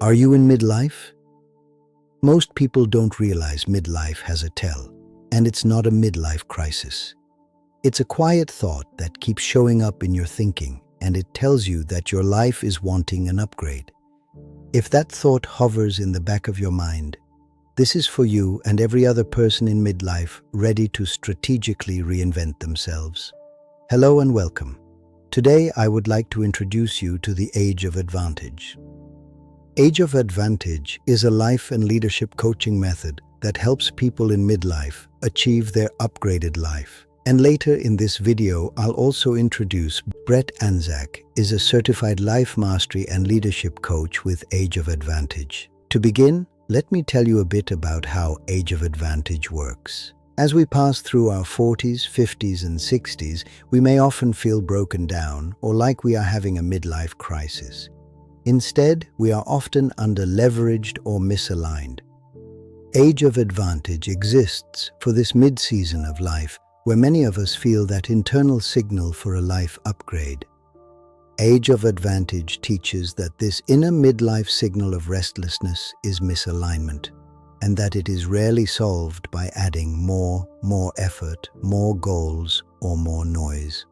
Are you in midlife? Most people don't realize midlife has a tell, and it's not a midlife crisis. It's a quiet thought that keeps showing up in your thinking, and it tells you that your life is wanting an upgrade. If that thought hovers in the back of your mind, this is for you and every other person in midlife ready to strategically reinvent themselves. Hello and welcome. Today I would like to introduce you to the Age of Advantage. Age of Advantage is a life and leadership coaching method that helps people in midlife achieve their upgraded life. And later in this video, I'll also introduce Brett Anzac is a certified life mastery and leadership coach with Age of Advantage. To begin, let me tell you a bit about how Age of Advantage works. As we pass through our 40s, 50s, and 60s, we may often feel broken down or like we are having a midlife crisis. Instead, we are often under-leveraged or misaligned. Age of Advantage exists for this mid-season of life where many of us feel that internal signal for a life upgrade. Age of Advantage teaches that this inner midlife signal of restlessness is misalignment, and that it is rarely solved by adding more effort, more goals, or more noise.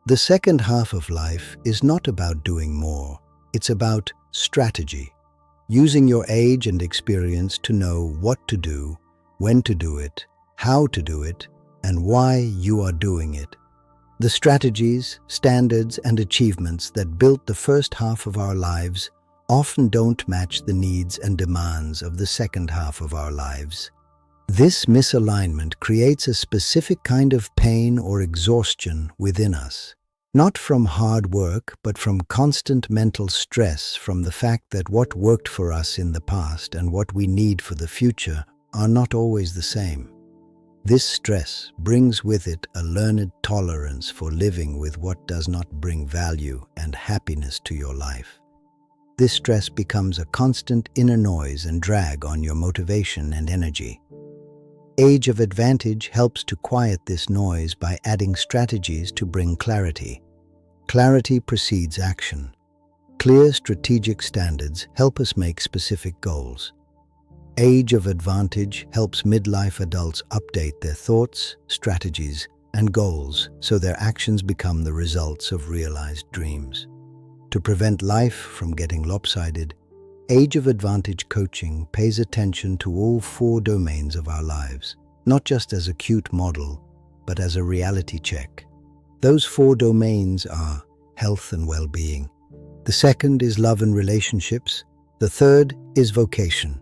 The second half of life is not about doing more. It's about strategy, using your age and experience to know what to do, when to do it, how to do it, and why you are doing it. The strategies, standards, and achievements that built the first half of our lives often don't match the needs and demands of the second half of our lives. This misalignment creates a specific kind of pain or exhaustion within us. Not from hard work, but from constant mental stress from the fact that what worked for us in the past and what we need for the future are not always the same. This stress brings with it a learned tolerance for living with what does not bring value and happiness to your life. This stress becomes a constant inner noise and drag on your motivation and energy. Age of Advantage helps to quiet this noise by adding strategies to bring clarity. Clarity precedes action. Clear strategic standards help us make specific goals. Age of Advantage helps midlife adults update their thoughts, strategies, and goals so their actions become the results of realized dreams. To prevent life from getting lopsided, Age of Advantage coaching pays attention to all 4 domains of our lives, not just as a cute model, but as a reality check. Those 4 domains are health and well-being. The second is love and relationships. The third is vocation.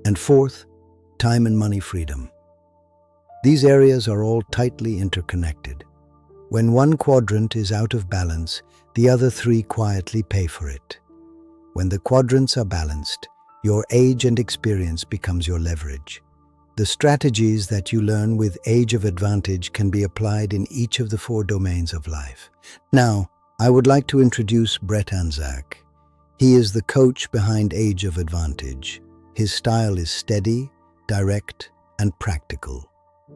And fourth, time and money freedom. These areas are all tightly interconnected. When one quadrant is out of balance, the other 3 quietly pay for it. When the quadrants are balanced, your age and experience becomes your leverage. The strategies that you learn with Age of Advantage can be applied in each of the 4 domains of life. Now, I would like to introduce Brett Anzac. He is the coach behind Age of Advantage. His style is steady, direct, and practical.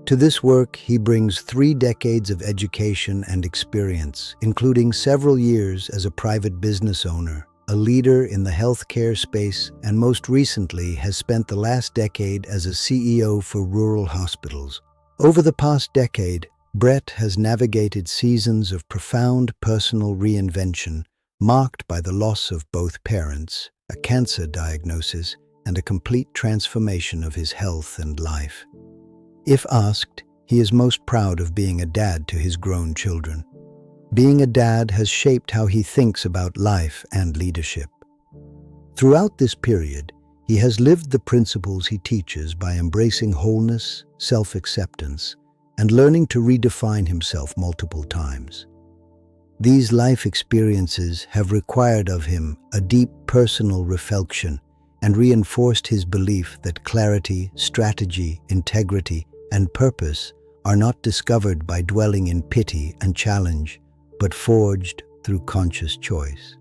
To this work, he brings 3 decades of education and experience, including several years as a private business owner, a leader in the healthcare space, and most recently has spent the last decade as a CEO for rural hospitals. Over the past decade, Brett has navigated seasons of profound personal reinvention, marked by the loss of both parents, a cancer diagnosis, and a complete transformation of his health and life. If asked, he is most proud of being a dad to his grown children. Being a dad has shaped how he thinks about life and leadership. Throughout this period, he has lived the principles he teaches by embracing wholeness, self-acceptance, and learning to redefine himself multiple times. These life experiences have required of him a deep personal reflection and reinforced his belief that clarity, strategy, integrity, and purpose are not discovered by dwelling in pity and challenge, but forged through conscious choice.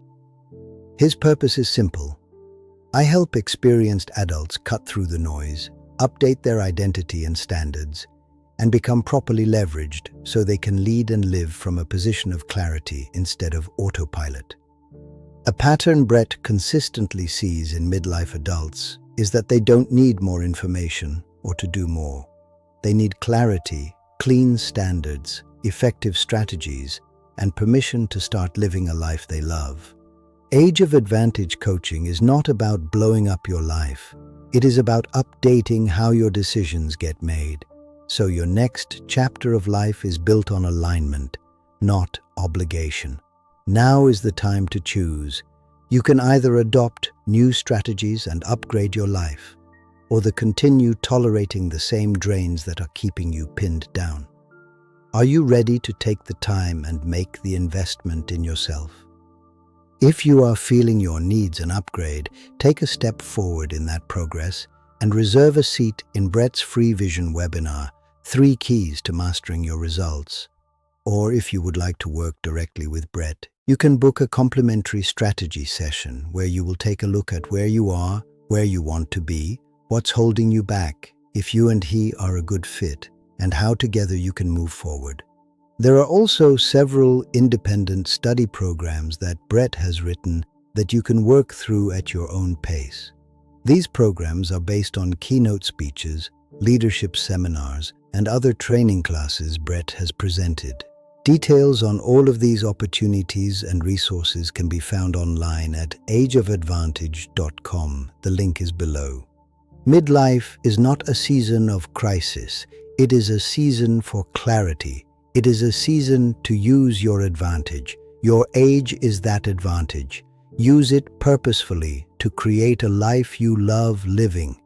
His purpose is simple. I help experienced adults cut through the noise, update their identity and standards, and become properly leveraged so they can lead and live from a position of clarity instead of autopilot. A pattern Brett consistently sees in midlife adults is that they don't need more information or to do more. They need clarity, clean standards, effective strategies, and permission to start living a life they love. Age of Advantage coaching is not about blowing up your life. It is about updating how your decisions get made, so your next chapter of life is built on alignment, not obligation. Now is the time to choose. You can either adopt new strategies and upgrade your life, or continue tolerating the same drains that are keeping you pinned down. Are you ready to take the time and make the investment in yourself? If you are feeling your needs an upgrade, take a step forward in that progress and reserve a seat in Brett's free vision webinar, 3 Keys to Mastering Your Results. Or if you would like to work directly with Brett, you can book a complimentary strategy session where you will take a look at where you are, where you want to be, what's holding you back, if you and he are a good fit, and how together you can move forward. There are also several independent study programs that Brett has written that you can work through at your own pace. These programs are based on keynote speeches, leadership seminars, and other training classes Brett has presented. Details on all of these opportunities and resources can be found online at ageofadvantage.com. The link is below. Midlife is not a season of crisis. It is a season for clarity. It is a season to use your advantage. Your age is that advantage. Use it purposefully to create a life you love living.